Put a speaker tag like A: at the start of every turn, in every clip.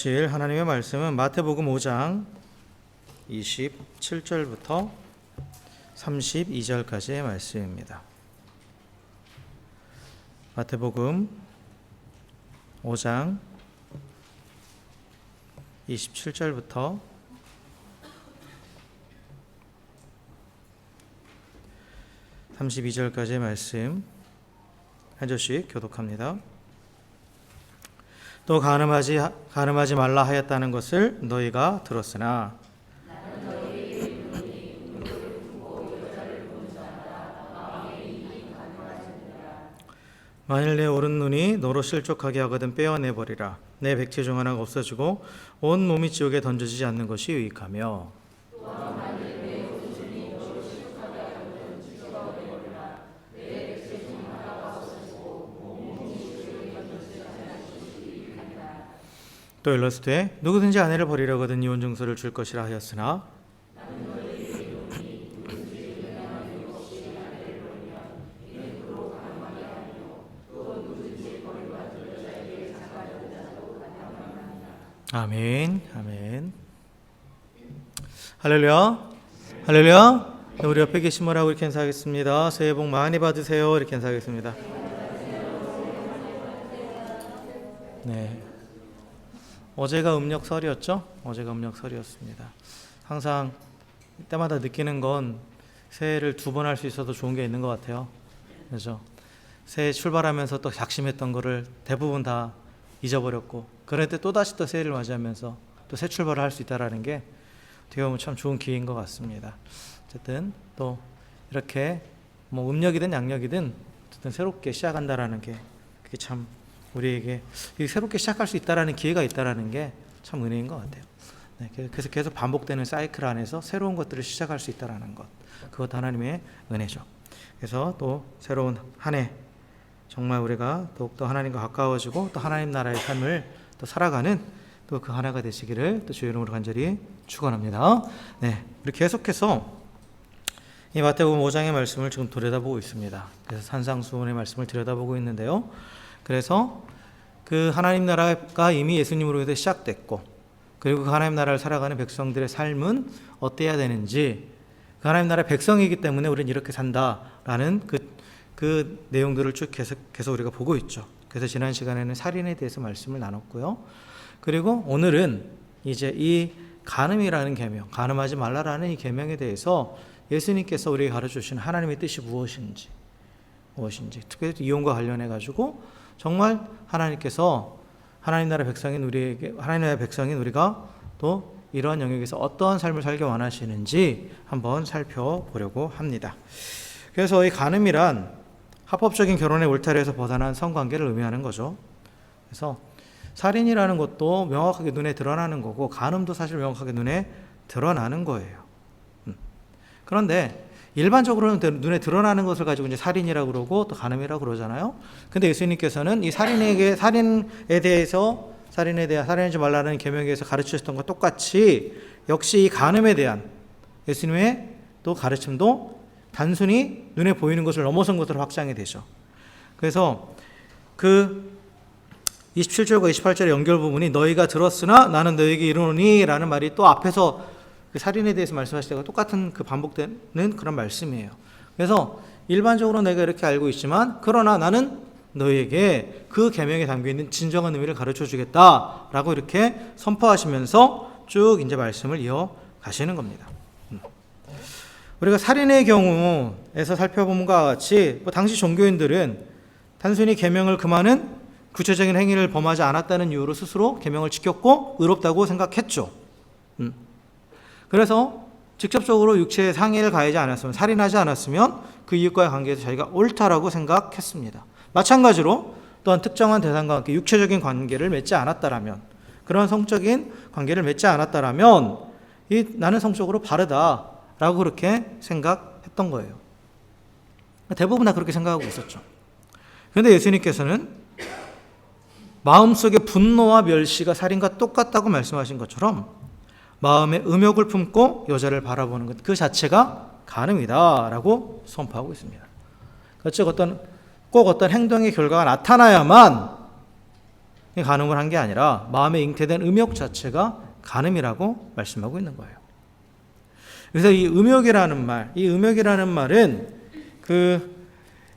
A: 하나님의 말씀은 마태복음 5장 27절부터 32절까지의 말씀입니다. 마태복음 5장 27절부터 32절까지의 말씀 한 절씩 교독합니다. 또 가늠하지 말라 하였다는 것을 너희가 들었으나 만일 내 오른 눈이 너로 실족하게 하거든 빼어내버리라. 내 백체 중 하나가 없어지고 온 몸이 지옥에 던져지지 않는 것이 유익하며 또 일러스되 누구든지 아내를 버리려거든 이혼 증서를 줄 것이라 하였으나 아멘, 아멘. 할렐루야, 할렐루야. 우리 옆에 계신 분하고 이렇게 인사하겠습니다. 새해 복 많이 받으세요. 이렇게 인사하겠습니다. 네. 어제가 음력설이었죠? 어제가 음력설이었습니다. 항상 때마다 느끼는 건 새해를 두 번 할 수 있어도 좋은 게 있는 것 같아요. 그렇죠? 새해 출발하면서 또 작심했던 거를 대부분 다 잊어버렸고, 그럴 때 또다시 또 새해를 맞이하면서 또 새 출발을 할 수 있다는 게 어떻게 보면 참 좋은 기회인 것 같습니다. 어쨌든 또 이렇게 뭐 음력이든 양력이든 어쨌든 새롭게 시작한다라는 게 그게 참 우리에게 새롭게 시작할 수 있다라는 기회가 있다라는 게 참 은혜인 것 같아요. 네, 그래서 계속 반복되는 사이클 안에서 새로운 것들을 시작할 수 있다라는 것, 그것 하나님의 은혜죠. 그래서 또 새로운 한 해 정말 우리가 더욱더 하나님과 가까워지고 또 하나님 나라의 삶을 또 살아가는 또 그 하나가 되시기를 또 주의 이름으로 간절히 축원합니다. 네, 우리 계속해서 이 마태복음 5장의 말씀을 지금 들여다보고 있습니다. 그래서 산상수훈의 말씀을 들여다보고 있는데요. 그래서 그 하나님 나라가 이미 예수님으로 해서 시작됐고, 그리고 그 하나님 나라를 살아가는 백성들의 삶은 어때야 되는지, 그 하나님 나라의 백성이기 때문에 우리는 이렇게 산다라는 그 내용들을 쭉 계속 우리가 보고 있죠. 그래서 지난 시간에는 살인에 대해서 말씀을 나눴고요. 그리고 오늘은 이제 이 간음이라는 계명, 간음하지 말라라는 이 계명에 대해서 예수님께서 우리에게 가르쳐 주신 하나님의 뜻이 무엇인지, 특별히 이혼과 관련해 가지고 정말 하나님께서 하나님 나라 백성인 우리에게, 하나님 나라 백성인 우리가 또 이러한 영역에서 어떠한 삶을 살기 원하시는지 한번 살펴보려고 합니다. 그래서 이 간음이란 합법적인 결혼의 울타리에서 벗어난 성관계를 의미하는 거죠. 그래서 살인이라는 것도 명확하게 눈에 드러나는 거고, 간음도 사실 명확하게 눈에 드러나는 거예요. 그런데 일반적으로는 눈에 드러나는 것을 가지고 이제 살인이라고 그러고 또 간음이라고 그러잖아요. 근데 예수님께서는 이 살인에 대해서 살인하지 말라는 계명에 대해서 가르치셨던 것과 똑같이 역시 이 간음에 대한 예수님의 또 가르침도 단순히 눈에 보이는 것을 넘어선 것으로 확장이 되죠. 그래서 그 27절과 28절의 연결 부분이 너희가 들었으나 나는 너희에게 이르노니 라는 말이 또 앞에서 그 살인에 대해서 말씀하실 때가 똑같은 그 반복되는 그런 말씀이에요. 그래서 일반적으로 내가 이렇게 알고 있지만 그러나 나는 너희에게 그 계명에 담겨있는 진정한 의미를 가르쳐 주겠다라고 이렇게 선포하시면서 쭉 이제 말씀을 이어가시는 겁니다. 우리가 살인의 경우에서 살펴본 것과 같이 당시 종교인들은 단순히 계명을 금하는 구체적인 행위를 범하지 않았다는 이유로 스스로 계명을 지켰고 의롭다고 생각했죠. 그래서 직접적으로 육체의 상해를 가하지 않았으면, 살인하지 않았으면 그 이웃과의 관계에서 자기가 옳다라고 생각했습니다. 마찬가지로 또한 특정한 대상과 함께 육체적인 관계를 맺지 않았다라면, 그런 성적인 관계를 맺지 않았다라면 나는 성적으로 바르다라고 그렇게 생각했던 거예요. 대부분 다 그렇게 생각하고 있었죠. 그런데 예수님께서는 마음속의 분노와 멸시가 살인과 똑같다고 말씀하신 것처럼 마음에 음욕을 품고 여자를 바라보는 것, 그 자체가 간음이다라고 선포하고 있습니다. 즉 꼭 어떤 행동의 결과가 나타나야만 간음을 한 게 아니라 마음에 잉태된 음욕 자체가 간음이라고 말씀하고 있는 거예요. 그래서 이 음욕이라는 말은 그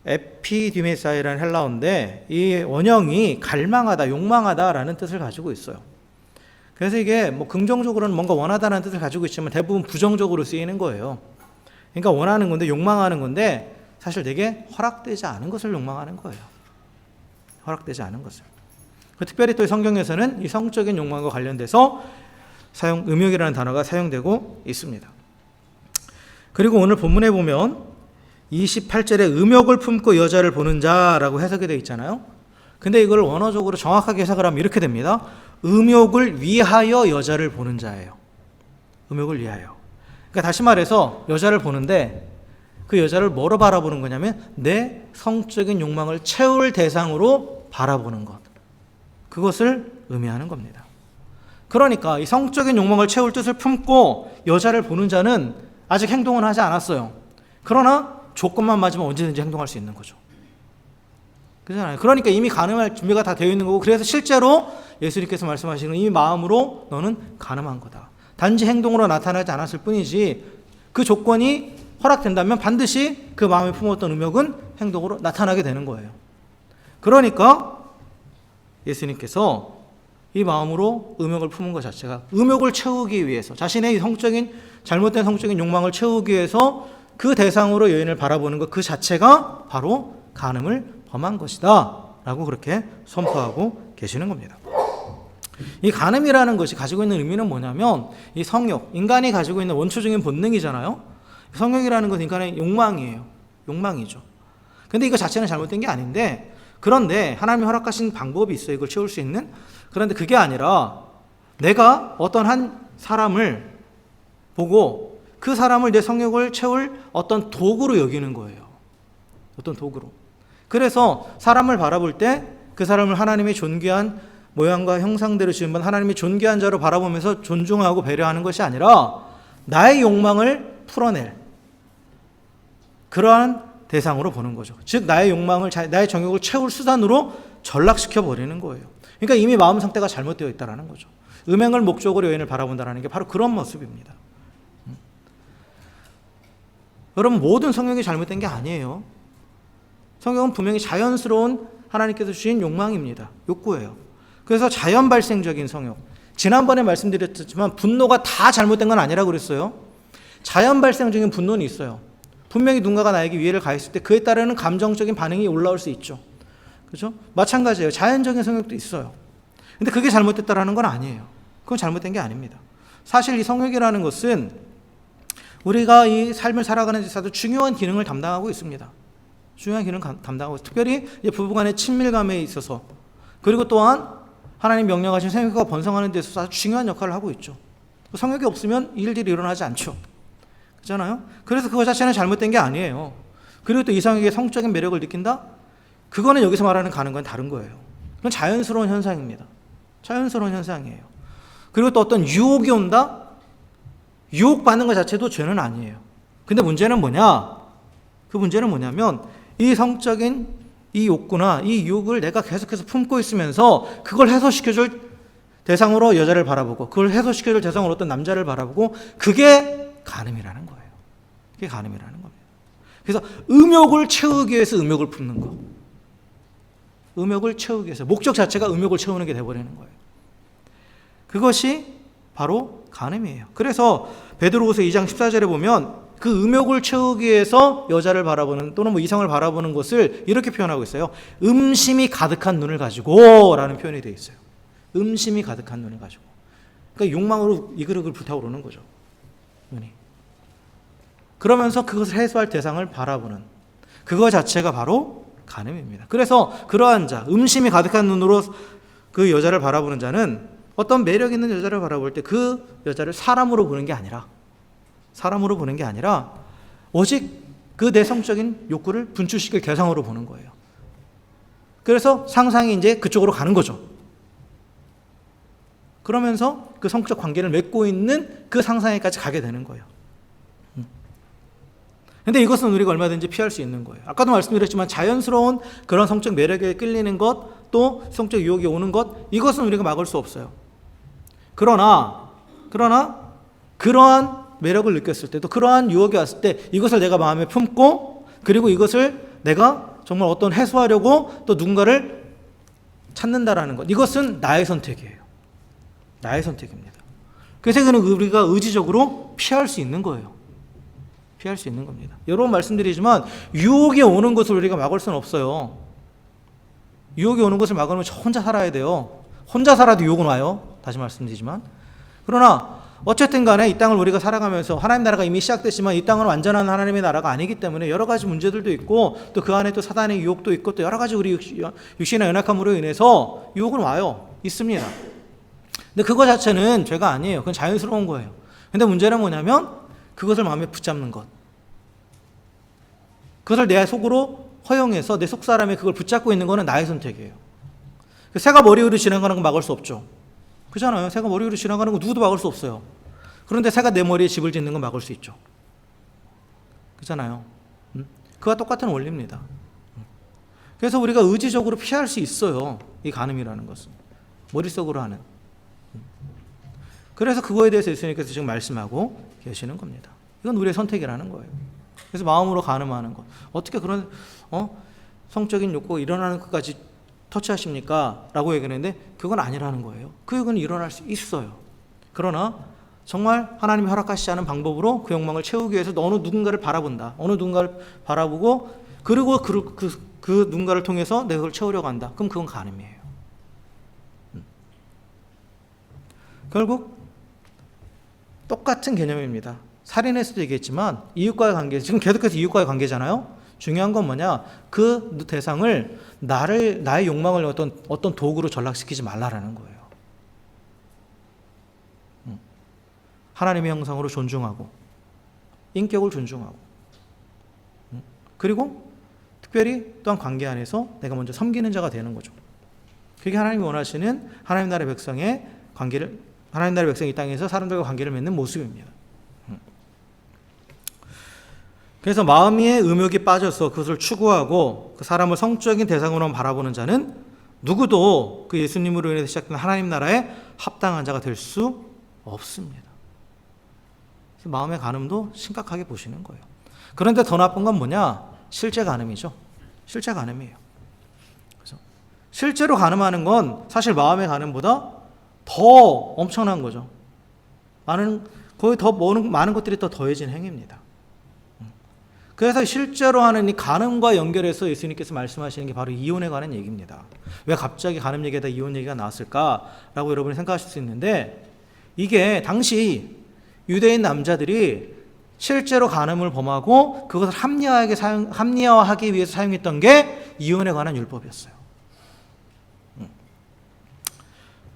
A: 에피디메사이라는 헬라어인데 이 원형이 갈망하다, 욕망하다라는 뜻을 가지고 있어요. 그래서 이게 뭐 긍정적으로는 뭔가 원하다는 뜻을 가지고 있지만 대부분 부정적으로 쓰이는 거예요. 그러니까 원하는 건데, 욕망하는 건데 사실 되게 허락되지 않은 것을 욕망하는 거예요. 허락되지 않은 것을. 특별히 또 성경에서는 이 성적인 욕망과 관련돼서 음욕이라는 단어가 사용되고 있습니다. 그리고 오늘 본문에 보면 28절에 음욕을 품고 여자를 보는 자라고 해석이 되어 있잖아요. 근데 이걸 원어적으로 정확하게 해석을 하면 이렇게 됩니다. 음욕을 위하여 여자를 보는 자예요. 음욕을 위하여. 그러니까 다시 말해서 여자를 보는데 그 여자를 뭐로 바라보는 거냐면 내 성적인 욕망을 채울 대상으로 바라보는 것. 그것을 의미하는 겁니다. 그러니까 이 성적인 욕망을 채울 뜻을 품고 여자를 보는 자는 아직 행동은 하지 않았어요. 그러나 조건만 맞으면 언제든지 행동할 수 있는 거죠. 그렇잖아요. 그러니까 이미 간음할 준비가 다 되어 있는 거고, 그래서 실제로 예수님께서 말씀하시는 이 마음으로 너는 간음한 거다. 단지 행동으로 나타나지 않았을 뿐이지 그 조건이 허락된다면 반드시 그 마음에 품었던 음욕은 행동으로 나타나게 되는 거예요. 그러니까 예수님께서 이 마음으로 음욕을 품은 것 자체가 음욕을 채우기 위해서, 자신의 잘못된 성적인 욕망을 채우기 위해서 그 대상으로 여인을 바라보는 것 그 자체가 바로 간음을 범한 것이다 라고 그렇게 선포하고 계시는 겁니다. 이 간음이라는 것이 가지고 있는 의미는 뭐냐면 이 성욕, 인간이 가지고 있는 원초적인 본능이잖아요. 성욕이라는 것은 인간의 욕망이에요. 욕망이죠. 근데 이거 자체는 잘못된 게 아닌데, 그런데 하나님이 허락하신 방법이 있어요. 이걸 채울 수 있는. 그런데 그게 아니라 내가 어떤 한 사람을 보고 그 사람을 내 성욕을 채울 어떤 도구로 여기는 거예요. 어떤 도구로. 그래서 사람을 바라볼 때 그 사람을 하나님의 존귀한 모양과 형상대로 지은 하나님의 존귀한 자로 바라보면서 존중하고 배려하는 것이 아니라 나의 욕망을 풀어낼 그러한 대상으로 보는 거죠. 즉 나의 욕망을, 나의 정욕을 채울 수단으로 전락시켜 버리는 거예요. 그러니까 이미 마음 상태가 잘못되어 있다는 거죠. 음행을 목적으로 여인을 바라본다는 게 바로 그런 모습입니다. 여러분, 모든 성욕이 잘못된 게 아니에요. 성욕은 분명히 자연스러운 하나님께서 주신 욕망입니다. 욕구예요. 그래서 자연 발생적인 성욕. 지난번에 말씀드렸지만 분노가 다 잘못된 건 아니라고 그랬어요. 자연 발생적인 분노는 있어요. 분명히 누군가가 나에게 위해를 가했을 때 그에 따르는 감정적인 반응이 올라올 수 있죠. 그렇죠? 마찬가지예요. 자연적인 성욕도 있어요. 근데 그게 잘못됐다라는 건 아니에요. 그건 잘못된 게 아닙니다. 사실 이 성욕이라는 것은 우리가 이 삶을 살아가는 데 있어서 중요한 기능을 담당하고 있습니다. 중요한 기능을 담당하고 있습니다. 특별히 부부간의 친밀감에 있어서, 그리고 또한 하나님 명령하신 생육과 번성하는 데 있어서 아주 중요한 역할을 하고 있죠. 성욕이 없으면 일들이 일어나지 않죠. 그렇잖아요? 그래서 그거 자체는 잘못된 게 아니에요. 그리고 또 이성에게 성적인 매력을 느낀다? 그거는 여기서 말하는 가는 건 다른 거예요. 그건 자연스러운 현상입니다. 자연스러운 현상이에요. 그리고 또 어떤 유혹이 온다? 유혹받는 것 자체도 죄는 아니에요. 근데 문제는 뭐냐? 그 문제는 뭐냐면 이 성적인 이 욕구나 이 유혹을 내가 계속해서 품고 있으면서 그걸 해소시켜줄 대상으로 여자를 바라보고 그걸 해소시켜줄 대상으로 어떤 남자를 바라보고, 그게 간음이라는 거예요. 그게 간음이라는 겁니다. 그래서 음욕을 채우기 위해서 음욕을 품는 거. 음욕을 채우기 위해서. 목적 자체가 음욕을 채우는 게 돼버리는 거예요. 그것이 바로 간음이에요. 그래서 베드로후서 2장 14절에 보면 그 음욕을 채우기 위해서 여자를 바라보는 또는 이성을 바라보는 것을 이렇게 표현하고 있어요. 음심이 가득한 눈을 가지고 라는 표현이 되어 있어요. 음심이 가득한 눈을 가지고. 그러니까 욕망으로 이그르글 불타오르는 거죠. 눈이. 그러면서 그것을 해소할 대상을 바라보는 그거 자체가 바로 간음입니다. 그래서 그러한 자, 음심이 가득한 눈으로 그 여자를 바라보는 자는 어떤 매력 있는 여자를 바라볼 때 그 여자를 사람으로 보는 게 아니라 오직 그 내성적인 욕구를 분출시킬 대상으로 보는 거예요. 그래서 상상이 이제 그쪽으로 가는 거죠. 그러면서 그 성적 관계를 맺고 있는 그 상상에까지 가게 되는 거예요. 근데 이것은 우리가 얼마든지 피할 수 있는 거예요. 아까도 말씀드렸지만 자연스러운 그런 성적 매력에 끌리는 것, 또 성적 유혹이 오는 것, 이것은 우리가 막을 수 없어요. 그러나 그러한 매력을 느꼈을 때, 또 그러한 유혹이 왔을 때 이것을 내가 마음에 품고, 그리고 이것을 내가 정말 어떤 해소하려고 또 누군가를 찾는다라는 것, 이것은 나의 선택이에요. 나의 선택입니다. 그래서 그는 우리가 의지적으로 피할 수 있는 거예요. 피할 수 있는 겁니다. 여러 번 말씀드리지만 유혹이 오는 것을 우리가 막을 수는 없어요. 유혹이 오는 것을 막으려면 혼자 살아야 돼요. 혼자 살아도 유혹은 와요. 다시 말씀드리지만. 그러나 어쨌든 간에 이 땅을 우리가 살아가면서 하나님 나라가 이미 시작됐지만 이 땅은 완전한 하나님의 나라가 아니기 때문에 여러 가지 문제들도 있고, 또 그 안에 또 사단의 유혹도 있고, 또 여러 가지 우리 육신의 연약함으로 인해서 유혹은 와요. 있습니다. 근데 그거 자체는 죄가 아니에요. 그건 자연스러운 거예요. 근데 문제는 뭐냐면 그것을 마음에 붙잡는 것. 그것을 내 속으로 허용해서 내 속사람이 그걸 붙잡고 있는 거는 나의 선택이에요. 새가 머리 위로 지나가는 건 막을 수 없죠. 그렇잖아요. 새가 머리 위로 지나가는 거 누구도 막을 수 없어요. 그런데 새가 내 머리에 집을 짓는 건 막을 수 있죠. 그렇잖아요. 그와 똑같은 원리입니다. 그래서 우리가 의지적으로 피할 수 있어요. 이 간음이라는 것은. 머릿속으로 하는. 그래서 그거에 대해서 예수님께서 지금 말씀하고 계시는 겁니다. 이건 우리의 선택이라는 거예요. 그래서 마음으로 간음하는 것. 어떻게 그런 성적인 욕구가 일어나는 것까지 터치하십니까? 라고 얘기했는데 그건 아니라는 거예요. 그 욕은 일어날 수 있어요. 그러나 정말 하나님이 허락하시지 않은 방법으로 그 욕망을 채우기 위해서 어느 누군가를 바라본다. 어느 누군가를 바라보고 그리고 그 누군가를 통해서 내가 그걸 채우려고 한다. 그럼 그건 간음이에요. 결국 똑같은 개념입니다. 살인에서도 얘기했지만 이웃과의 관계, 지금 계속해서 이웃과의 관계잖아요. 중요한 건 뭐냐? 그 대상을 나의 욕망을 어떤 도구로 전락시키지 말라라는 거예요. 하나님의 형상으로 존중하고 인격을 존중하고 그리고 특별히 또한 관계 안에서 내가 먼저 섬기는 자가 되는 거죠. 그게 하나님이 원하시는 하나님 나라의 백성의 관계를, 하나님 나라의 백성이 이 땅에서 사람들과 관계를 맺는 모습입니다. 그래서 마음의 음욕이 빠져서 그것을 추구하고 그 사람을 성적인 대상으로만 바라보는 자는 누구도 그 예수님으로 인해서 시작된 하나님 나라에 합당한 자가 될 수 없습니다. 그래서 마음의 간음도 심각하게 보시는 거예요. 그런데 더 나쁜 건 뭐냐? 실제 간음이죠. 실제 간음이에요. 그래서 실제로 간음하는 건 사실 마음의 간음보다 더 엄청난 거죠. 거의 더 많은 것들이 더 더해진 행위입니다. 그래서 실제로 하는 이 간음과 연결해서 예수님께서 말씀하시는 게 바로 이혼에 관한 얘기입니다. 왜 갑자기 간음 얘기에다 이혼 얘기가 나왔을까라고 여러분이 생각하실 수 있는데, 이게 당시 유대인 남자들이 실제로 간음을 범하고 그것을 합리화하기 위해서 사용했던 게 이혼에 관한 율법이었어요.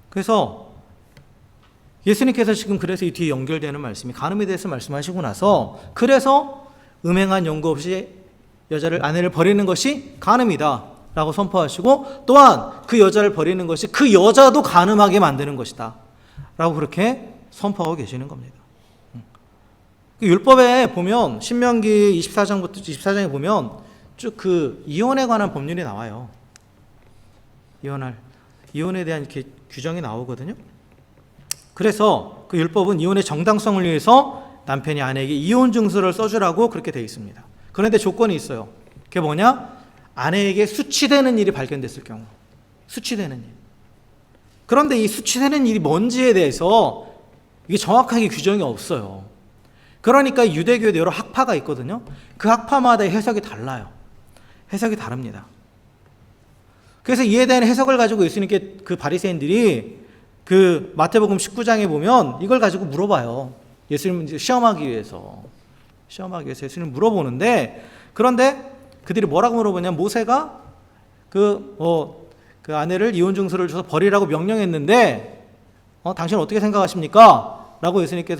A: 그래서 예수님께서 지금 그래서 이 뒤에 연결되는 말씀이 간음에 대해서 말씀하시고 나서, 그래서 음행한 연고 없이 아내를 버리는 것이 간음이다 라고 선포하시고, 또한 그 여자를 버리는 것이 그 여자도 간음하게 만드는 것이다 라고 그렇게 선포하고 계시는 겁니다. 그 율법에 보면 신명기 24장에 보면 쭉 그 이혼에 관한 법률이 나와요. 이혼에 대한 이렇게 규정이 나오거든요. 그래서 그 율법은 이혼의 정당성을 위해서 남편이 아내에게 이혼 증서를 써주라고 그렇게 되어 있습니다. 그런데 조건이 있어요. 그게 뭐냐? 아내에게 수치되는 일이 발견됐을 경우. 수치되는 일. 그런데 이 수치되는 일이 뭔지에 대해서 이게 정확하게 규정이 없어요. 그러니까 유대교에도 여러 학파가 있거든요. 그 학파마다 해석이 달라요. 해석이 다릅니다. 그래서 이에 대한 해석을 가지고 예수님께 그 바리새인들이 그 마태복음 19장에 보면 이걸 가지고 물어봐요. 예수님 시험하기 위해서 예수님 물어보는데, 그런데 그들이 뭐라고 물어보냐면, 모세가 그 아내를 이혼 증서를 줘서 버리라고 명령했는데 당신은 어떻게 생각하십니까? 라고 예수님께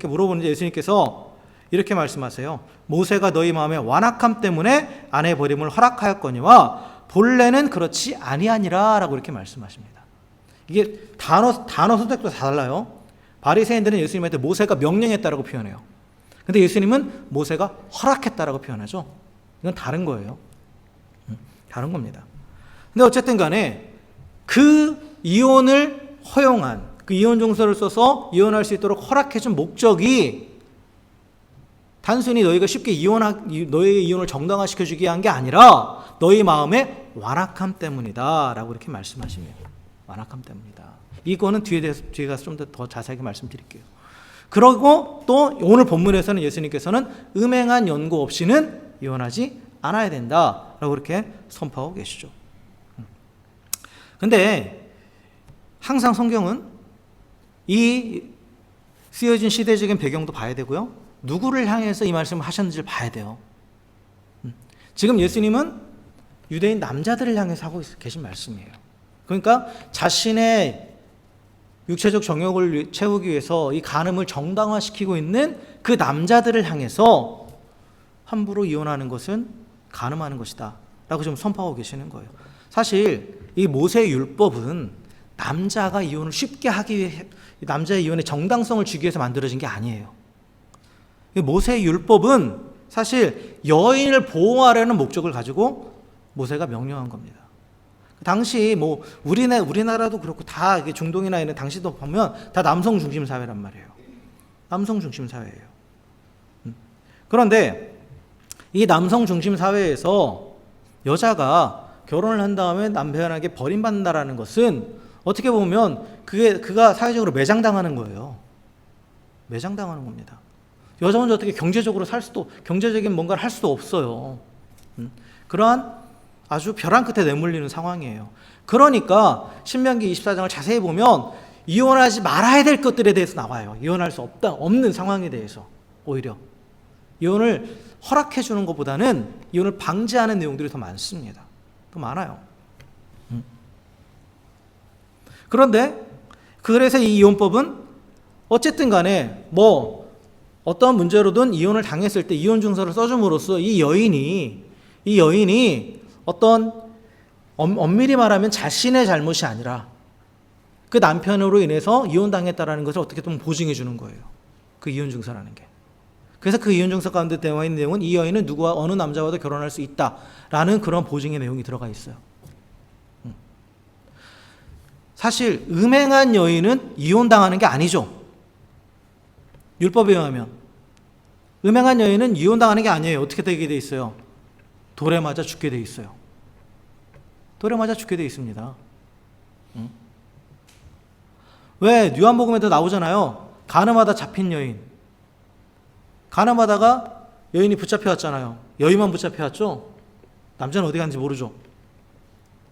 A: 물어보는데, 예수님께서 이렇게 말씀하세요. 모세가 너희 마음의 완악함 때문에 아내 버림을 허락하였거니와 본래는 그렇지 아니하니라 라고 이렇게 말씀하십니다. 이게 단어 선택도 다 달라요. 바리새인들은 예수님한테 모세가 명령했다라고 표현해요. 근데 예수님은 모세가 허락했다라고 표현하죠. 이건 다른 거예요. 다른 겁니다. 근데 어쨌든 간에 그 이혼을 허용한, 그 이혼 증서를 써서 이혼할 수 있도록 허락해준 목적이 단순히 너희가 쉽게 너희의 이혼을 정당화시켜주기 위한 게 아니라 너희 마음의 완악함 때문이다 라고 이렇게 말씀하십니다. 완악함 때문이다. 이거는 뒤에 가서 좀 더 자세하게 말씀드릴게요. 그리고 또 오늘 본문에서는 예수님께서는 음행한 연고 없이는 이혼하지 않아야 된다 라고 이렇게 선포하고 계시죠. 근데 항상 성경은 이 쓰여진 시대적인 배경도 봐야 되고요. 누구를 향해서 이 말씀을 하셨는지를 봐야 돼요. 지금 예수님은 유대인 남자들을 향해서 하고 계신 말씀이에요. 그러니까 자신의 육체적 정욕을 채우기 위해서 이 간음을 정당화시키고 있는 그 남자들을 향해서 함부로 이혼하는 것은 간음하는 것이다 라고 좀 선포하고 계시는 거예요. 사실 이 모세의 율법은 남자가 이혼을 쉽게 하기 위해, 남자의 이혼의 정당성을 주기 위해서 만들어진 게 아니에요. 모세의 율법은 사실 여인을 보호하려는 목적을 가지고 모세가 명령한 겁니다. 당시 뭐 우리나라도 그렇고 다 중동이나 이런 당시도 보면 다 남성 중심 사회란 말이에요. 남성 중심 사회예요. 그런데 이 남성 중심 사회에서 여자가 결혼을 한 다음에 남편에게 버림받는다라는 것은 어떻게 보면 그가 사회적으로 매장당하는 거예요. 매장당하는 겁니다. 여자 혼자 어떻게 경제적으로 경제적인 뭔가를 할 수도 없어요. 그러한 아주 벼랑 끝에 내몰리는 상황이에요. 그러니까 신명기 24장을 자세히 보면 이혼하지 말아야 될 것들에 대해서 나와요. 이혼할 수 없는 상황에 대해서 오히려 이혼을 허락해 주는 것보다는 이혼을 방지하는 내용들이 더 많습니다. 더 많아요. 그런데 그래서 이 이혼법은 어쨌든 간에 뭐 어떤 문제로든 이혼을 당했을 때 이혼 증서를 써줌으로써 이 여인이 어떤 엄밀히 말하면 자신의 잘못이 아니라 그 남편으로 인해서 이혼당했다라는 것을 어떻게 좀 보증해 주는 거예요. 그 이혼 증서라는 게. 그래서 그 이혼 증서 가운데 되어 있는 내용은 이 여인은 어느 남자와도 결혼할 수 있다라는 그런 보증의 내용이 들어가 있어요. 사실 음행한 여인은 이혼당하는 게 아니죠. 율법에 의하면 음행한 여인은 이혼당하는 게 아니에요. 어떻게 되게 돼 있어요? 돌에 맞아 죽게 돼 있어요. 돌에 맞아 죽게 돼 있습니다. 왜 요한복음에도 나오잖아요. 간음하다 잡힌 여인. 간음하다가 여인이 붙잡혀왔잖아요. 여인만 붙잡혀왔죠. 남자는 어디 갔는지 모르죠.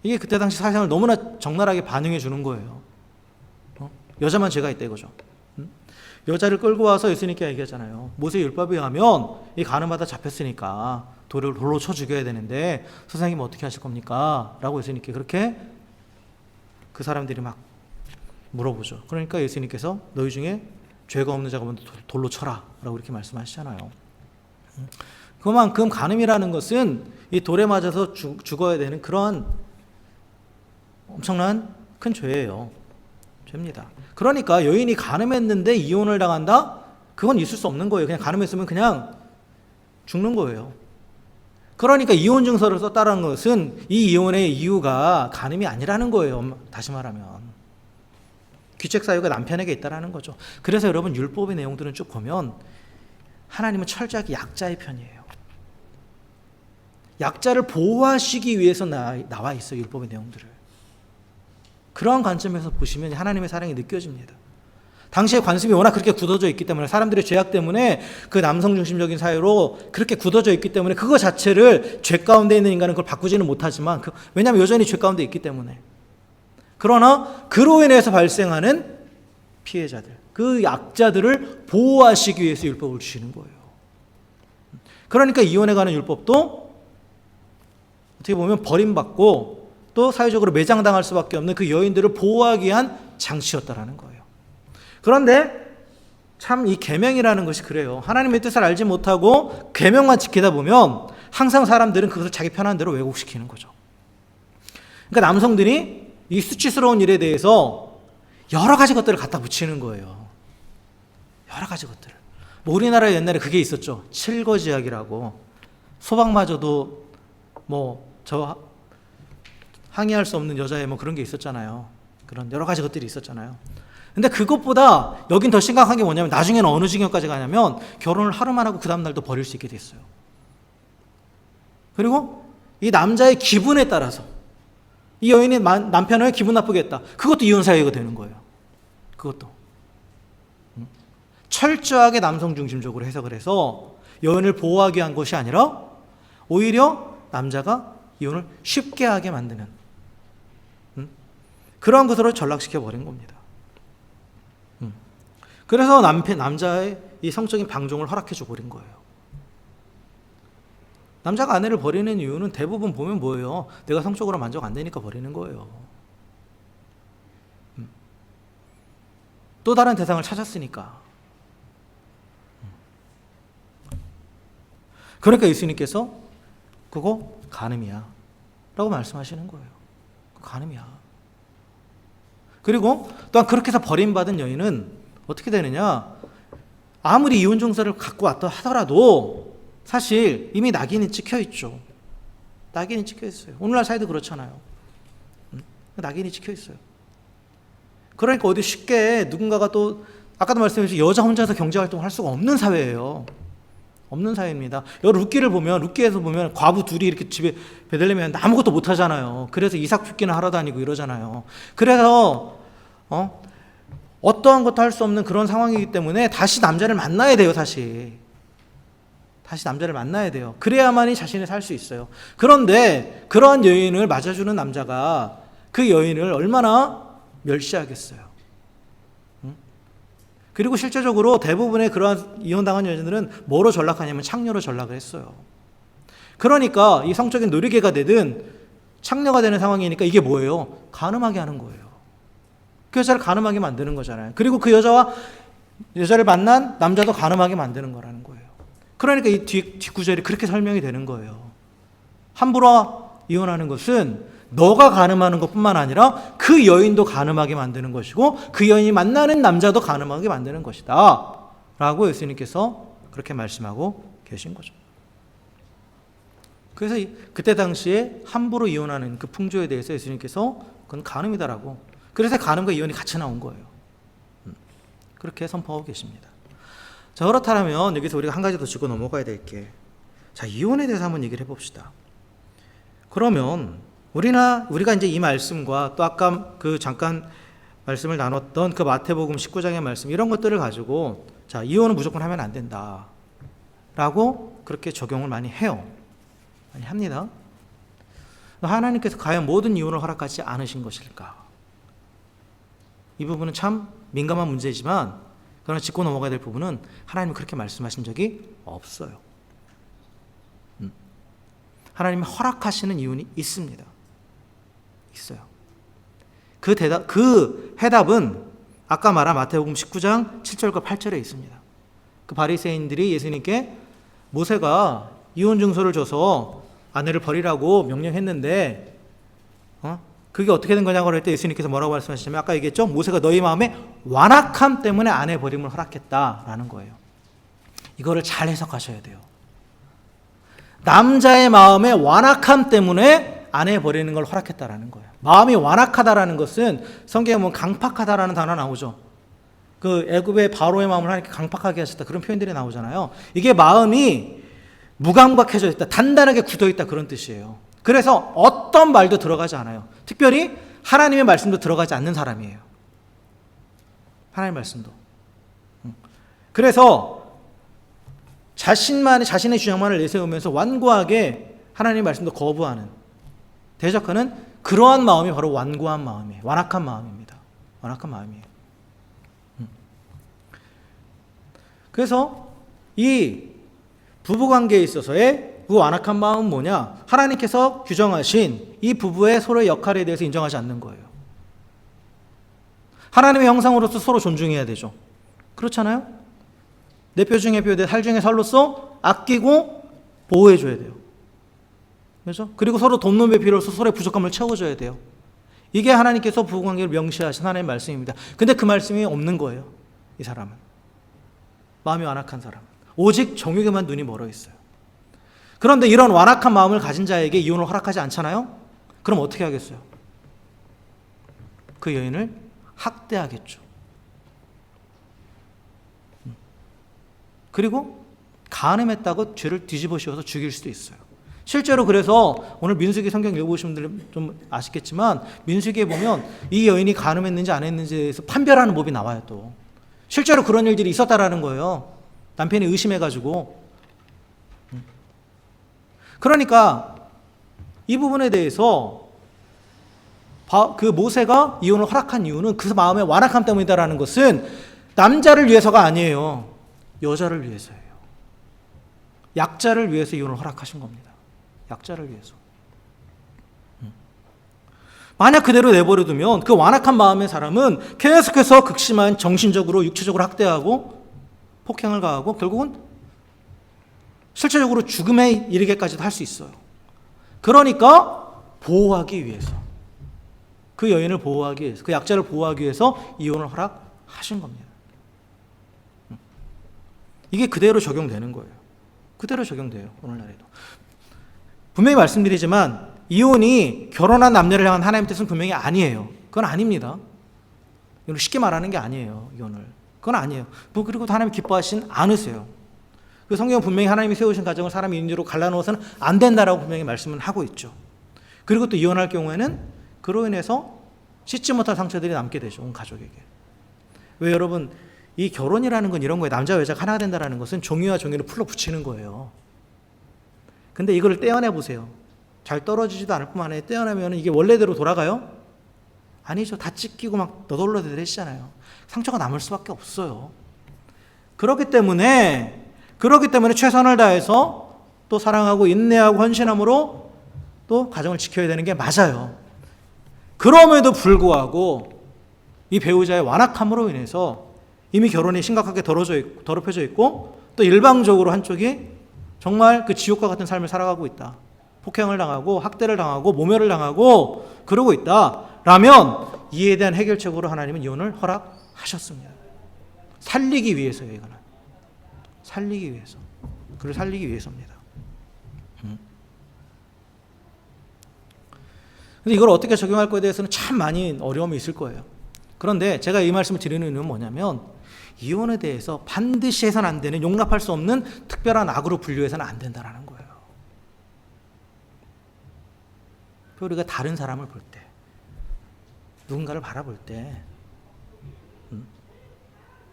A: 이게 그때 당시 사상을 너무나 적나라하게 반영해 주는 거예요. 여자만 죄가 있다 이거죠. 여자를 끌고 와서 예수님께 얘기하잖아요. 모세 율법에 의하면 이 간음하다 잡혔으니까 돌로 쳐 죽여야 되는데 선생님 어떻게 하실 겁니까? 라고 예수님께 그렇게 그 사람들이 막 물어보죠. 그러니까 예수님께서 너희 중에 죄가 없는 자가 먼저 돌로 쳐라 라고 이렇게 말씀하시잖아요. 그만큼 간음이라는 것은 이 돌에 맞아서 죽어야 되는 그런 엄청난 큰 죄예요. 죄입니다. 그러니까 여인이 간음했는데 이혼을 당한다? 그건 있을 수 없는 거예요. 그냥 간음했으면 그냥 죽는 거예요. 그러니까 이혼 증서를 썼다는 것은 이 이혼의 이유가 간음이 아니라는 거예요. 다시 말하면 귀책 사유가 남편에게 있다라는 거죠. 그래서 여러분 율법의 내용들은 쭉 보면 하나님은 철저하게 약자의 편이에요. 약자를 보호하시기 위해서 나와 있어요. 율법의 내용들을. 그러한 관점에서 보시면 하나님의 사랑이 느껴집니다. 당시의 관습이 워낙 그렇게 굳어져 있기 때문에 사람들의 죄악 때문에 그 남성 중심적인 사회로 그렇게 굳어져 있기 때문에 그거 자체를 죄 가운데 있는 인간은 그걸 바꾸지는 못하지만 왜냐하면 여전히 죄 가운데 있기 때문에. 그러나 그로 인해서 발생하는 피해자들, 그 약자들을 보호하시기 위해서 율법을 주시는 거예요. 그러니까 이혼에 관한 율법도 어떻게 보면 버림받고 또 사회적으로 매장당할 수밖에 없는 그 여인들을 보호하기 위한 장치였다라는 거예요. 그런데 참 이 계명이라는 것이 그래요. 하나님의 뜻을 알지 못하고 계명만 지키다 보면 항상 사람들은 그것을 자기 편한 대로 왜곡시키는 거죠. 그러니까 남성들이 이 수치스러운 일에 대해서 여러 가지 것들을 갖다 붙이는 거예요. 여러 가지 것들을. 뭐 우리나라에 옛날에 그게 있었죠. 칠거지약이라고. 소방마저도 뭐 저 항의할 수 없는 여자의 뭐 그런 게 있었잖아요. 그런 여러 가지 것들이 있었잖아요. 근데 그것보다 여긴 더 심각한 게 뭐냐면 나중에는 어느 지경까지 가냐면 결혼을 하루만 하고 그 다음날도 버릴 수 있게 됐어요. 그리고 이 남자의 기분에 따라서 이 여인이 남편을 기분 나쁘게 했다. 그것도 이혼 사유가 되는 거예요. 그것도. 철저하게 남성 중심적으로 해석을 해서 여인을 보호하기 위한 것이 아니라 오히려 남자가 이혼을 쉽게 하게 만드는 그러한 것으로 전락시켜 버린 겁니다. 그래서 남자의 이 성적인 방종을 허락해 줘 버린 거예요. 남자가 아내를 버리는 이유는 대부분 보면 뭐예요? 내가 성적으로 만족 안 되니까 버리는 거예요. 또 다른 대상을 찾았으니까. 그러니까 예수님께서 그거 간음이야 라고 말씀하시는 거예요. 간음이야. 그리고 또한 그렇게 해서 버림받은 여인은 어떻게 되느냐, 아무리 이혼 증서를 갖고 왔다 하더라도 사실 이미 낙인이 찍혀 있죠. 낙인이 찍혀 있어요. 오늘날 사회도 그렇잖아요. 낙인이 찍혀 있어요. 그러니까 어디 쉽게 누군가가 또 아까도 말씀드렸듯이 여자 혼자서 경제활동을 할 수가 없는 사회예요. 없는 사회입니다. 여러 룻기를 보면, 룻기에서 보면 과부 둘이 이렇게 집에 베들레헴에 아무것도 못 하잖아요. 그래서 이삭 죽기나 하러 다니고 이러잖아요. 그래서 어떠한 것도 할 수 없는 그런 상황이기 때문에 다시 남자를 만나야 돼요. 다시 남자를 만나야 돼요. 그래야만이 자신이 살 수 있어요. 그런데 그러한 여인을 맞아주는 남자가 그 여인을 얼마나 멸시하겠어요. 그리고 실제적으로 대부분의 그러한 이혼당한 여자들은 뭐로 전락하냐면 창녀로 전락을 했어요. 그러니까 이 성적인 놀이개가 되든 창녀가 되는 상황이니까 이게 뭐예요? 간음하게 하는 거예요. 그 여자를 간음하게 만드는 거잖아요. 그리고 그 여자를 만난 남자도 간음하게 만드는 거라는 거예요. 그러니까 이 뒷구절이 그렇게 설명이 되는 거예요. 함부로 이혼하는 것은 너가 간음하는 것뿐만 아니라 그 여인도 간음하게 만드는 것이고 그 여인이 만나는 남자도 간음하게 만드는 것이다 라고 예수님께서 그렇게 말씀하고 계신 거죠. 그래서 그때 당시에 함부로 이혼하는 그 풍조에 대해서 예수님께서 그건 간음이다라고, 그래서 간음과 이혼이 같이 나온 거예요. 그렇게 선포하고 계십니다. 자, 그렇다면 여기서 우리가 한 가지 더 짚고 넘어가야 될 게, 자, 이혼에 대해서 한번 얘기를 해봅시다. 그러면 우리가 이제 이 말씀과 또 아까 그 잠깐 말씀을 나눴던 그 마태복음 19장의 말씀, 이런 것들을 가지고 자, 이혼은 무조건 하면 안 된다 라고 그렇게 적용을 많이 해요. 많이 합니다. 하나님께서 과연 모든 이혼을 허락하지 않으신 것일까? 이 부분은 참 민감한 문제이지만 그러나 짚고 넘어가야 될 부분은 하나님은 그렇게 말씀하신 적이 없어요. 하나님이 허락하시는 이혼이 있습니다. 있어요. 그 해답은 아까 말한 마태복음 19장 7절과 8절에 있습니다. 그 바리새인들이 예수님께 모세가 이혼 증서를 줘서 아내를 버리라고 명령했는데 그게 어떻게 된 거냐고 할 때 예수님께서 뭐라고 말씀하시냐면 아까 얘기했죠. 모세가 너희 마음에 완악함 때문에 아내 버림을 허락했다라는 거예요. 이거를 잘 해석하셔야 돼요. 남자의 마음에 완악함 때문에 아내 버리는 걸 허락했다라는 거예요. 마음이 완악하다라는 것은 성경에 보면 강팍하다라는 단어 나오죠. 그 애굽의 바로의 마음을 하나님께 강팍하게 하셨다, 그런 표현들이 나오잖아요. 이게 마음이 무감각해져 있다, 단단하게 굳어 있다, 그런 뜻이에요. 그래서 어떤 말도 들어가지 않아요. 특별히 하나님의 말씀도 들어가지 않는 사람이에요. 하나님의 말씀도. 그래서 자신의 주장만을 내세우면서 완고하게 하나님의 말씀도 거부하는, 대적하는 그러한 마음이 바로 완고한 마음이에요. 완악한 마음입니다. 완악한 마음이에요. 그래서 이 부부관계에 있어서의 그 완악한 마음은 뭐냐? 하나님께서 규정하신 이 부부의 서로의 역할에 대해서 인정하지 않는 거예요. 하나님의 형상으로서 서로 존중해야 되죠. 그렇잖아요? 내 뼈 중에 뼈, 내 살 중에 살로서 아끼고 보호해줘야 돼요. 그렇죠? 그리고 서로 돕는 배필로서 서로의 부족함을 채워줘야 돼요. 이게 하나님께서 부부관계를 명시하신 하나님의 말씀입니다. 근데 그 말씀이 없는 거예요. 이 사람은. 마음이 완악한 사람은. 오직 정욕에만 눈이 멀어 있어요. 그런데 이런 완악한 마음을 가진 자에게 이혼을 허락하지 않잖아요? 그럼 어떻게 하겠어요? 그 여인을 학대하겠죠. 그리고 간음했다고 죄를 뒤집어 씌워서 죽일 수도 있어요. 실제로 그래서 오늘 민수기 성경 읽어보신 분들은 좀 아시겠지만 민수기에 보면 이 여인이 간음했는지 안 했는지에 대해서 판별하는 법이 나와요. 또 실제로 그런 일들이 있었다라는 거예요. 남편이 의심해가지고. 그러니까 이 부분에 대해서 그 모세가 이혼을 허락한 이유는 그 마음의 완악함 때문이다라는 것은 남자를 위해서가 아니에요. 여자를 위해서예요. 약자를 위해서 이혼을 허락하신 겁니다. 약자를 위해서. 만약 그대로 내버려두면 그 완악한 마음의 사람은 계속해서 극심한 정신적으로 육체적으로 학대하고 폭행을 가하고 결국은 실제적으로 죽음에 이르게까지도 할 수 있어요. 그러니까 보호하기 위해서, 그 여인을 보호하기 위해서, 그 약자를 보호하기 위해서 이혼을 허락하신 겁니다. 이게 그대로 적용되는 거예요. 그대로 적용돼요. 오늘날에도. 분명히 말씀드리지만 이혼이 결혼한 남녀를 향한 하나님의 뜻은 분명히 아니에요. 그건 아닙니다. 이걸 쉽게 말하는 게 아니에요. 이혼을. 그건 아니에요. 그리고 하나님 기뻐하시진 않으세요. 그 성경은 분명히 하나님이 세우신 가정을 사람이 인위로 갈라놓아서는 안 된다라고 분명히 말씀을 하고 있죠. 그리고 또 이혼할 경우에는 그로 인해서 씻지 못한 상처들이 남게 되죠. 온 가족에게. 왜 여러분, 이 결혼이라는 건 이런 거예요. 남자와 여자가 하나가 된다는 것은 종이와 종이를 풀러 붙이는 거예요. 근데 이걸 떼어내 보세요. 잘 떨어지지도 않을 뿐만 아니라 떼어내면 이게 원래대로 돌아가요? 아니죠. 다 찢기고 막 너덜너덜해지잖아요. 상처가 남을 수밖에 없어요. 그렇기 때문에 최선을 다해서 또 사랑하고 인내하고 헌신함으로 또 가정을 지켜야 되는 게 맞아요. 그럼에도 불구하고 이 배우자의 완악함으로 인해서 이미 결혼이 심각하게 더럽혀져 있고 또 일방적으로 한쪽이 정말 그 지옥과 같은 삶을 살아가고 있다. 폭행을 당하고 학대를 당하고 모멸을 당하고 그러고 있다라면 이에 대한 해결책으로 하나님은 이혼을 허락하셨습니다. 살리기 위해서예요. 이거는. 살리기 위해서. 그를 살리기 위해서입니다. 근데 이걸 어떻게 적용할 거에 대해서는 참 많이 어려움이 있을 거예요. 그런데 제가 이 말씀을 드리는 이유는 뭐냐면 이혼에 대해서 반드시 해서는 안 되는, 용납할 수 없는 특별한 악으로 분류해서는 안 된다는 거예요. 우리가 다른 사람을 볼 때, 누군가를 바라볼 때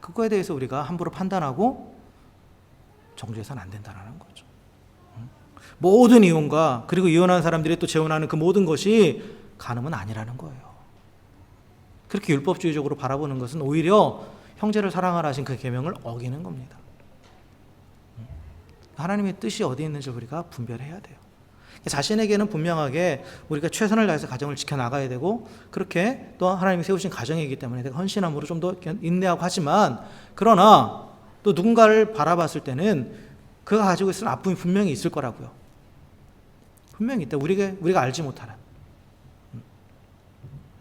A: 그거에 대해서 우리가 함부로 판단하고 정죄해서는 안 된다는 거죠. 모든 이혼과 그리고 이혼한 사람들이 또 재혼하는 그 모든 것이 간음은 아니라는 거예요. 그렇게 율법주의적으로 바라보는 것은 오히려 형제를 사랑하라 하신 그 계명을 어기는 겁니다. 하나님의 뜻이 어디 있는지 우리가 분별해야 돼요. 자신에게는 분명하게 우리가 최선을 다해서 가정을 지켜나가야 되고 그렇게 또 하나님이 세우신 가정이기 때문에 내가 헌신함으로 좀 더 인내하고 하지만 그러나 또 누군가를 바라봤을 때는 그가 가지고 있는 아픔이 분명히 있을 거라고요. 분명히 있다. 우리가 알지 못하는.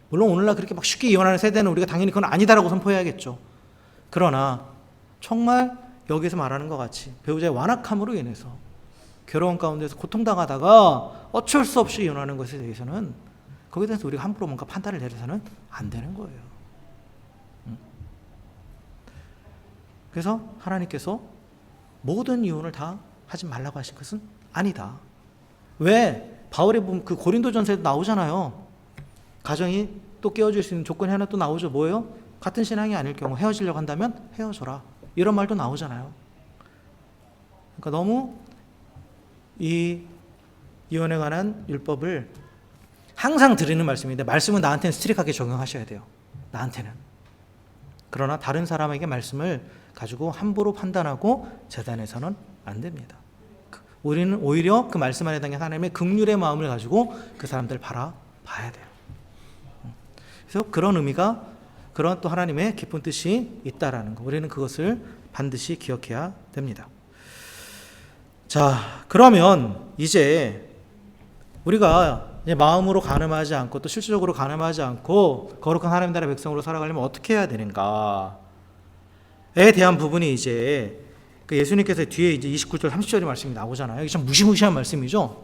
A: 물론 오늘날 그렇게 막 쉽게 이혼하는 세대는 우리가 당연히 그건 아니다라고 선포해야겠죠. 그러나 정말 여기서 말하는 것 같이 배우자의 완악함으로 인해서 괴로운 가운데서 고통당하다가 어쩔 수 없이 이혼하는 것에 대해서는 거기에 대해서 우리가 함부로 뭔가 판단을 내려서는 안 되는 거예요. 그래서 하나님께서 모든 이혼을 다 하지 말라고 하신 것은 아니다. 왜? 바울의 그 고린도전서에도 나오잖아요. 가정이 또 깨어질 수 있는 조건이 하나 또 나오죠. 뭐예요? 같은 신앙이 아닐 경우 헤어지려고 한다면 헤어져라. 이런 말도 나오잖아요. 그러니까 너무 이 이혼에 관한 율법을 항상 드리는 말씀인데 말씀은 나한테는 스트릭하게 적용하셔야 돼요. 나한테는. 그러나 다른 사람에게 말씀을 가지고 함부로 판단하고 재단해서는 안 됩니다. 우리는 오히려 그 말씀 안에 담긴 하나님의 긍휼의 마음을 가지고 그 사람들을 바라봐야 돼요. 그래서 그런 의미가, 그런 또 하나님의 깊은 뜻이 있다라는 거, 우리는 그것을 반드시 기억해야 됩니다. 자, 그러면 이제 우리가 이제 마음으로 간음하지 않고 또 실질적으로 간음하지 않고 거룩한 하나님 나라의 백성으로 살아가려면 어떻게 해야 되는가에 대한 부분이 이제 그 예수님께서 뒤에 이제 29절 30절의 말씀이 나오잖아요. 이게 참 무시무시한 말씀이죠.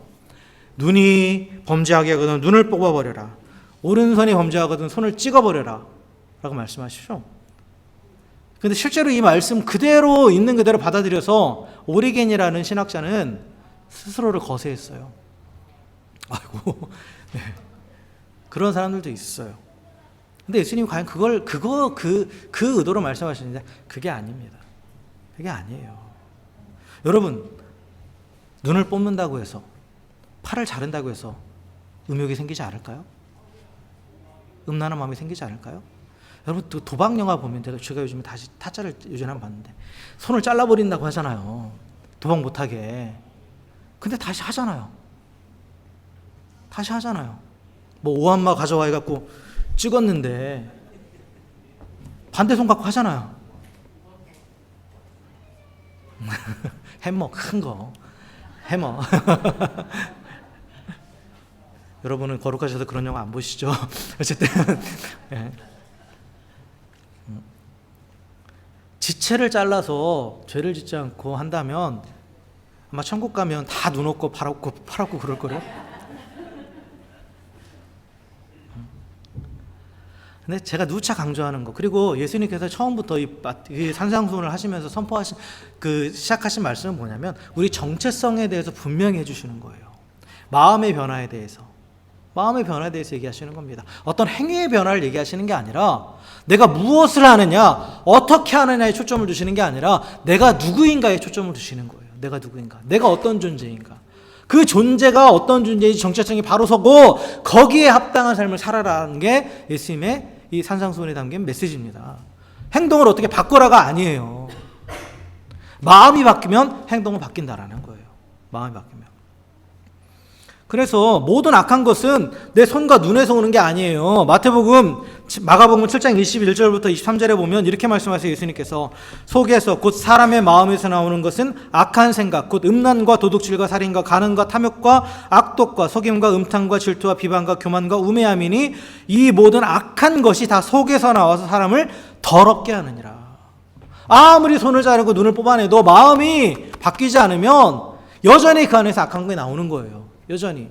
A: 눈이 범죄하게 하거든 눈을 뽑아버려라. 오른손이 범죄하거든 손을 찍어버려라. 라고 말씀하시죠. 근데 실제로 이 말씀 그대로 있는 그대로 받아들여서 오리겐이라는 신학자는 스스로를 거세했어요. 아이고, 네. 그런 사람들도 있어요. 근데 예수님이 과연 그 의도로 말씀하시는데 그게 아닙니다. 그게 아니에요. 여러분, 눈을 뽑는다고 해서, 팔을 자른다고 해서 음욕이 생기지 않을까요? 음란한 마음이 생기지 않을까요? 여러분, 도박 영화 보면 제가 요즘에 다시 타짜를 요즘에 한번 봤는데 손을 잘라버린다고 하잖아요. 도박 못하게. 근데 다시 하잖아요. 다시 하잖아요. 뭐 오한마 가져와 해갖고 찍었는데 반대 손 갖고 하잖아요. 해머 큰 거. 해머. 여러분은 거룩하셔서 그런 영화 안 보시죠? 어쨌든 네. 지체를 잘라서 죄를 짓지 않고 한다면 아마 천국 가면 다 눈 없고 팔 없고 그럴 거래요. 근데 제가 누차 강조하는 거, 그리고 예수님께서 처음부터 이 산상수훈을 하시면서 선포하신 시작하신 말씀은 뭐냐면 우리 정체성에 대해서 분명히 해주시는 거예요. 마음의 변화에 대해서 얘기하시는 겁니다. 어떤 행위의 변화를 얘기하시는 게 아니라 내가 무엇을 하느냐, 어떻게 하느냐에 초점을 두시는 게 아니라 내가 누구인가에 초점을 두시는 거예요. 내가 누구인가, 내가 어떤 존재인가, 그 존재가 어떤 존재인지 정체성이 바로 서고 거기에 합당한 삶을 살아라는 게 예수님의 이 산상수훈에 담긴 메시지입니다. 행동을 어떻게 바꾸라가 아니에요. 마음이 바뀌면 행동은 바뀐다라는 거예요. 마음이 바뀌면. 그래서 모든 악한 것은 내 손과 눈에서 오는 게 아니에요. 마가복음 7장 21절부터 23절에 보면 이렇게 말씀하세요. 예수님께서 속에서 곧 사람의 마음에서 나오는 것은 악한 생각, 곧 음란과 도둑질과 살인과 간음과 탐욕과 악독과 속임과 음탕과 질투와 비방과 교만과 우매함이니 이 모든 악한 것이 다 속에서 나와서 사람을 더럽게 하느니라. 아무리 손을 자르고 눈을 뽑아내도 마음이 바뀌지 않으면 여전히 그 안에서 악한 게 나오는 거예요. 여전히.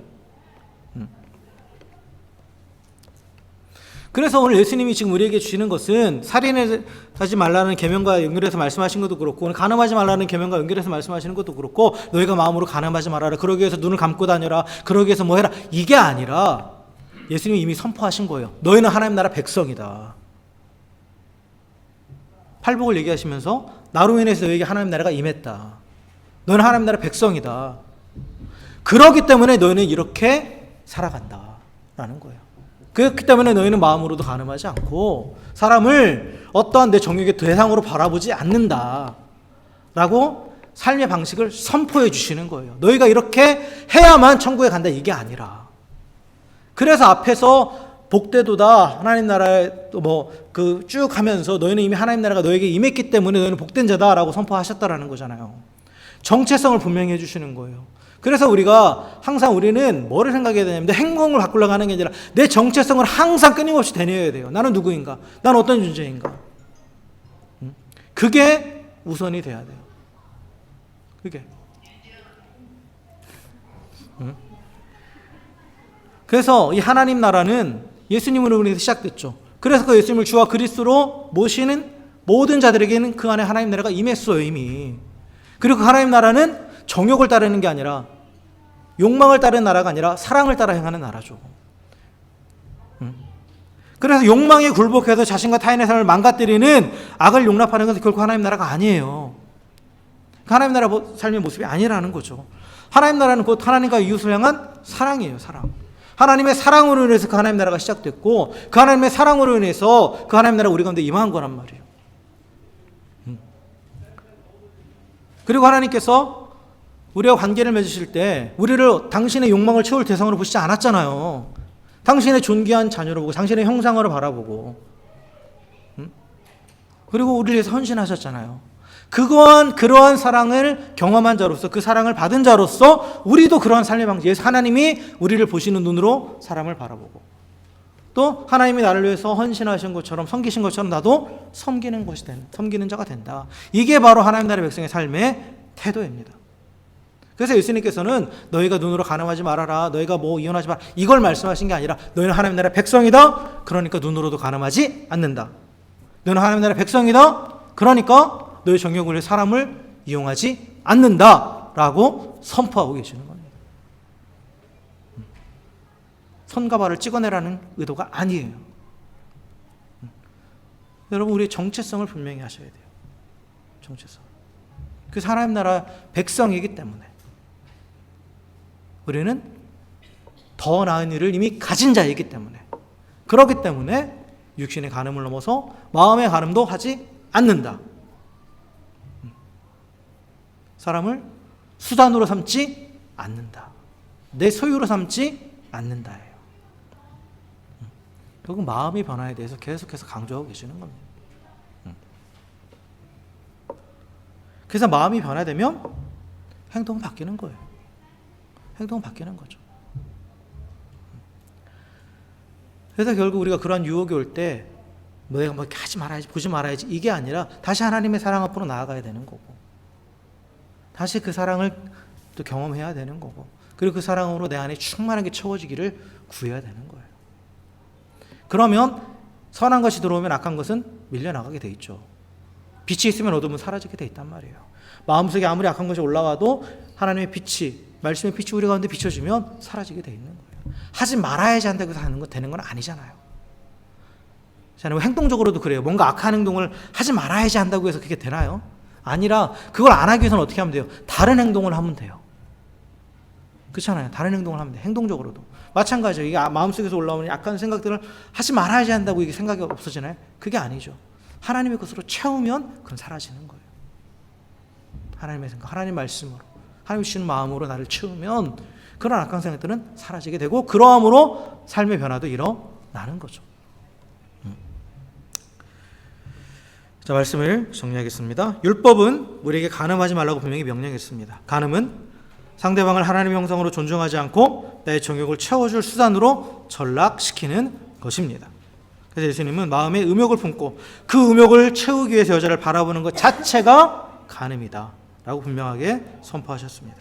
A: 그래서 오늘 예수님이 지금 우리에게 주시는 것은 살인하지 말라는 계명과 연결해서 말씀하신 것도 그렇고, 오늘 간음하지 말라는 계명과 연결해서 말씀하시는 것도 그렇고, 너희가 마음으로 간음하지 말아라, 그러기 위해서 눈을 감고 다녀라, 그러기 위해서 뭐 해라, 이게 아니라 예수님이 이미 선포하신 거예요. 너희는 하나님 나라 백성이다. 팔복을 얘기하시면서 나로 인해서 너희에게 하나님 나라가 임했다. 너희는 하나님 나라 백성이다. 그렇기 때문에 너희는 이렇게 살아간다라는 거예요. 그렇기 때문에 너희는 마음으로도 간음하지 않고 사람을 어떠한 내 정욕의 대상으로 바라보지 않는다라고 삶의 방식을 선포해 주시는 거예요. 너희가 이렇게 해야만 천국에 간다, 이게 아니라. 그래서 앞에서 복되도다, 하나님 나라에 쭉 하면서 너희는 이미 하나님 나라가 너에게 임했기 때문에 너희는 복된 자다라고 선포하셨다라는 거잖아요. 정체성을 분명히 해주시는 거예요. 그래서 우리는 뭐를 생각해야 되냐면 행동을 바꾸려고 하는 게 아니라 내 정체성을 항상 끊임없이 되뇌어야 돼요. 나는 누구인가? 나는 어떤 존재인가? 그게 우선이 돼야 돼요. 그게. 그래서 이 하나님 나라는 예수님으로 인해서 시작됐죠. 그래서 그 예수님을 주와 그리스도로 모시는 모든 자들에게는 그 안에 하나님 나라가 임했어요, 이미. 그리고 그 하나님 나라는 정욕을 따르는 게 아니라, 욕망을 따르는 나라가 아니라 사랑을 따라 행하는 나라죠. 그래서 욕망에 굴복해서 자신과 타인의 삶을 망가뜨리는 악을 용납하는 것은 결코 하나님 나라가 아니에요. 하나님 나라 삶의 모습이 아니라는 거죠. 하나님 나라는 곧 하나님과 이웃을 향한 사랑이에요, 사랑. 하나님의 사랑으로 인해서 그 하나님 나라가 시작됐고, 그 하나님의 사랑으로 인해서 그 하나님 나라가 우리 가운데 임한 거란 말이에요. 그리고 하나님께서 우리와 관계를 맺으실 때 우리를 당신의 욕망을 채울 대상으로 보시지 않았잖아요. 당신의 존귀한 자녀로 보고 당신의 형상으로 바라보고, 그리고 우리를 위해서 헌신하셨잖아요. 그러한 사랑을 경험한 자로서, 그 사랑을 받은 자로서 우리도 그러한 삶의 방식, 하나님이 우리를 보시는 눈으로 사람을 바라보고, 또 하나님이 나를 위해서 헌신하신 것처럼, 섬기신 것처럼 나도 섬기는 자가 된다. 이게 바로 하나님 나라의 백성의 삶의 태도입니다. 그래서 예수님께서는 너희가 눈으로 간음하지 말아라, 너희가 뭐 이혼하지 마라, 이걸 말씀하신 게 아니라 너희는 하나님 나라의 백성이다, 그러니까 눈으로도 간음하지 않는다. 너희는 하나님 나라의 백성이다, 그러니까 너희 정욕을 위해 사람을 이용하지 않는다 라고 선포하고 계시는 겁니다. 손과 발을 찍어내라는 의도가 아니에요. 여러분, 우리의 정체성을 분명히 하셔야 돼요. 정체성. 그 하나님 나라 백성이기 때문에 우리는 더 나은 일을 이미 가진 자이기 때문에, 그렇기 때문에 육신의 간음을 넘어서 마음의 간음도 하지 않는다. 사람을 수단으로 삼지 않는다. 내 소유로 삼지 않는다예요. 결국 마음의 변화에 대해서 계속해서 강조하고 계시는 겁니다. 그래서 마음이 변화되면 행동은 바뀌는 거예요. 행동은 바뀌는 거죠. 그래서 결국 우리가 그러한 유혹이 올 때 내가 뭐 이렇게 하지 말아야지, 보지 말아야지, 이게 아니라 다시 하나님의 사랑 앞으로 나아가야 되는 거고, 다시 그 사랑을 또 경험해야 되는 거고, 그리고 그 사랑으로 내 안에 충만하게 채워지기를 구해야 되는 거예요. 그러면 선한 것이 들어오면 악한 것은 밀려나가게 돼 있죠. 빛이 있으면 어둠은 사라지게 돼 있단 말이에요. 마음속에 아무리 악한 것이 올라와도 하나님의 빛이, 말씀의 빛이 우리 가운데 비춰지면 사라지게 돼 있는 거예요. 하지 말아야지 한다고 해서 하는 거 되는 건 아니잖아요. 행동적으로도 그래요. 뭔가 악한 행동을 하지 말아야지 한다고 해서 그게 되나요? 아니라 그걸 안 하기 위해서는 어떻게 하면 돼요? 다른 행동을 하면 돼요. 그렇잖아요. 다른 행동을 하면 돼요. 행동적으로도. 마찬가지예요. 이게 마음속에서 올라오는 약간 생각들을 하지 말아야지 한다고 이게 생각이 없어지나요? 그게 아니죠. 하나님의 것으로 채우면 그건 사라지는 거예요. 하나님의 생각, 하나님 말씀으로, 하나님 주시는 마음으로 나를 채우면 그런 악한 생각들은 사라지게 되고, 그러함으로 삶의 변화도 일어나는 거죠. 자, 말씀을 정리하겠습니다. 율법은 우리에게 간음하지 말라고 분명히 명령했습니다. 간음은 상대방을 하나님의 형상으로 존중하지 않고 나의 정욕을 채워줄 수단으로 전락시키는 것입니다. 그래서 예수님은 마음에 음욕을 품고 그 음욕을 채우기 위해서 여자를 바라보는 것 자체가 간음이다 라고 분명하게 선포하셨습니다.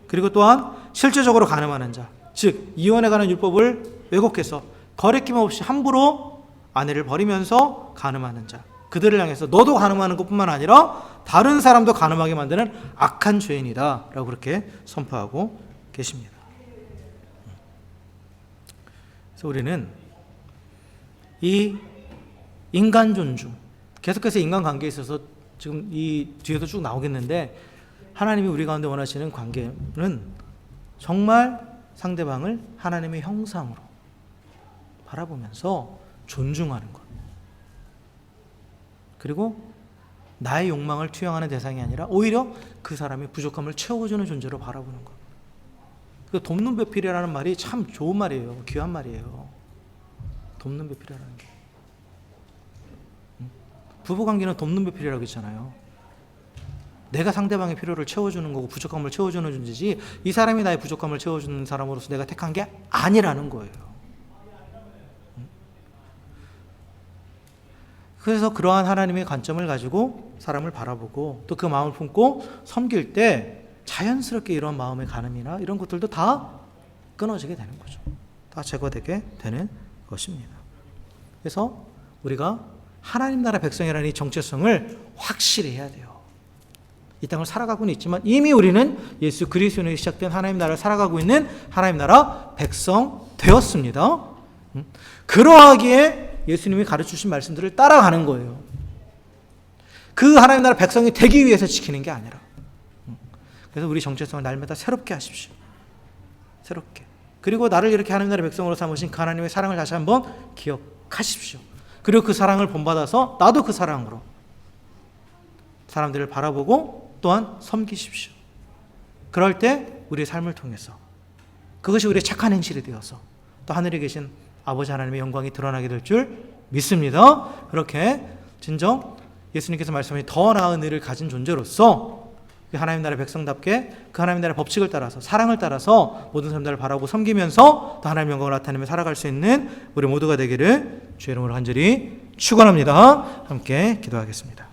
A: 그리고 또한 실제적으로 간음하는 자, 즉 이혼에 관한 율법을 왜곡해서 거리낌 없이 함부로 아내를 버리면서 간음하는 자, 그들을 향해서 너도 간음하는 것뿐만 아니라 다른 사람도 간음하게 만드는 악한 죄인이다 라고 그렇게 선포하고 계십니다. 그래서 우리는 이 인간 존중, 계속해서 인간관계에 있어서 지금 이 뒤에도 쭉 나오겠는데, 하나님이 우리 가운데 원하시는 관계는 정말 상대방을 하나님의 형상으로 바라보면서 존중하는 것, 그리고 나의 욕망을 투영하는 대상이 아니라 오히려 그 사람의 부족함을 채워주는 존재로 바라보는 것. 그 돕는 배필이라는 말이 참 좋은 말이에요. 귀한 말이에요. 돕는 배필이라는 게. 부부관계는 돕는 배필이라고 했잖아요. 내가 상대방의 필요를 채워주는 거고 부족함을 채워주는 존재지, 이 사람이 나의 부족함을 채워주는 사람으로서 내가 택한 게 아니라는 거예요. 그래서 그러한 하나님의 관점을 가지고 사람을 바라보고 또 그 마음을 품고 섬길 때 자연스럽게 이런 마음의 간음이나 이런 것들도 다 끊어지게 되는 거죠. 다 제거되게 되는 것입니다. 그래서 우리가 하나님 나라 백성이라는 이 정체성을 확실히 해야 돼요. 이 땅을 살아가고는 있지만 이미 우리는 예수 그리스도에 시작된 하나님 나라를 살아가고 있는 하나님 나라 백성 되었습니다. 그러하기에 예수님이 가르쳐주신 말씀들을 따라가는 거예요. 그 하나님 나라 백성이 되기 위해서 지키는 게 아니라. 그래서 우리 정체성을 날마다 새롭게 하십시오. 새롭게. 그리고 나를 이렇게 하나님 나라 백성으로 삼으신 그 하나님의 사랑을 다시 한번 기억하십시오. 그리고 그 사랑을 본받아서 나도 그 사랑으로 사람들을 바라보고 또한 섬기십시오. 그럴 때 우리의 삶을 통해서 그것이 우리의 착한 행실이 되어서 또 하늘에 계신 아버지 하나님의 영광이 드러나게 될 줄 믿습니다. 그렇게 진정 예수님께서 말씀하신 더 나은 의를 가진 존재로서 하나님 나라의 백성답게 그 하나님 나라의 법칙을 따라서 사랑을 따라서 모든 사람들을 바라보고 섬기면서 또 하나님의 영광을 나타내며 살아갈 수 있는 우리 모두가 되기를 주의 이름으로 간절히 축원합니다. 함께 기도하겠습니다.